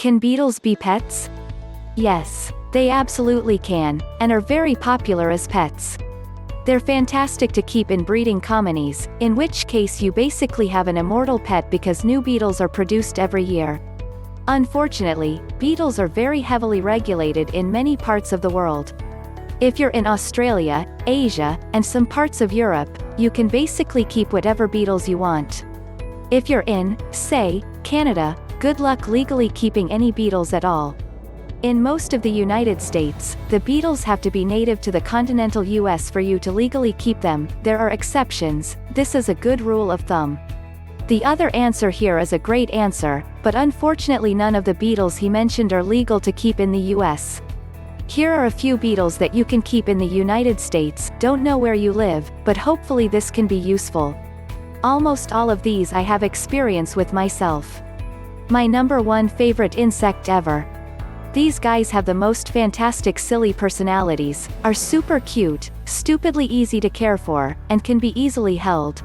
Can beetles be pets? Yes, they absolutely can, and are very popular as pets. They're fantastic to keep in breeding colonies, in which case you basically have an immortal pet because new beetles are produced every year. Unfortunately, beetles are very heavily regulated in many parts of the world. If you're in Australia, Asia, and some parts of Europe, you can basically keep whatever beetles you want. If you're in, say, Canada, good luck legally keeping any beetles at all. In most of the United States, the beetles have to be native to the continental US for you to legally keep them. There are exceptions, this is a good rule of thumb. The other answer here is a great answer, but unfortunately none of the beetles he mentioned are legal to keep in the US. Here are a few beetles that you can keep in the United States. Don't know where you live, but hopefully this can be useful. Almost all of these I have experience with myself. My number one favorite insect ever. These guys have the most fantastic silly personalities, are super cute, stupidly easy to care for, and can be easily held.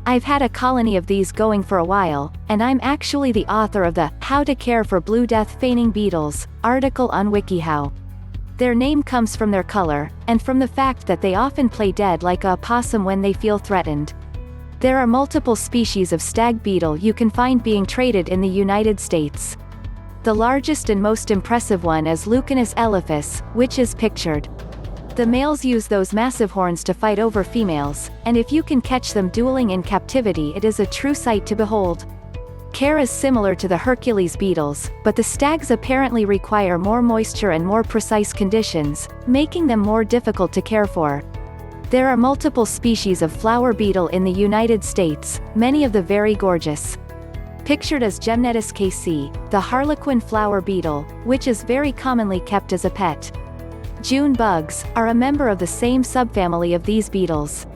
I've had a colony of these going for a while, and I'm actually the author of the How to Care for Blue Death Feigning Beetles article on WikiHow. Their name comes from their color, and from the fact that they often play dead like a opossum when they feel threatened. There are multiple species of stag beetle you can find being traded in the United States. The largest and most impressive one is Lucanus elephas, which is pictured. The males use those massive horns to fight over females, and if you can catch them dueling in captivity it is a true sight to behold. Care is similar to the Hercules beetles, but the stags apparently require more moisture and more precise conditions, making them more difficult to care for. There are multiple species of flower beetle in the United States, many of them very gorgeous. Pictured as Gemnetus kc, the harlequin flower beetle, which is very commonly kept as a pet. June bugs are a member of the same subfamily of these beetles.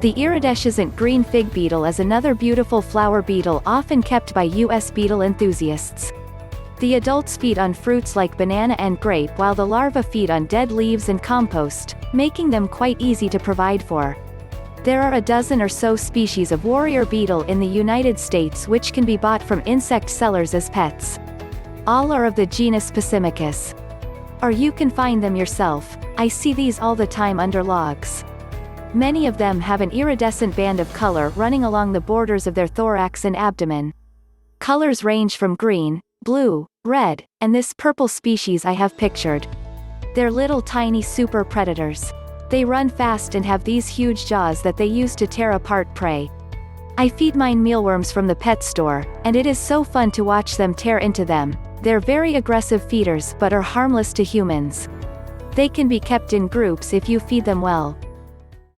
The iridescent green fig beetle is another beautiful flower beetle often kept by U.S. beetle enthusiasts. The adults feed on fruits like banana and grape while the larvae feed on dead leaves and compost, making them quite easy to provide for. There are a dozen or so species of warrior beetle in the United States which can be bought from insect sellers as pets. All are of the genus Pacimicus. Or you can find them yourself. I see these all the time under logs. Many of them have an iridescent band of color running along the borders of their thorax and abdomen. Colors range from green, blue, red, and this purple species I have pictured. They're little tiny super predators. They run fast and have these huge jaws that they use to tear apart prey. I feed mine mealworms from the pet store, and it is so fun to watch them tear into them. They're very aggressive feeders but are harmless to humans. They can be kept in groups if you feed them well.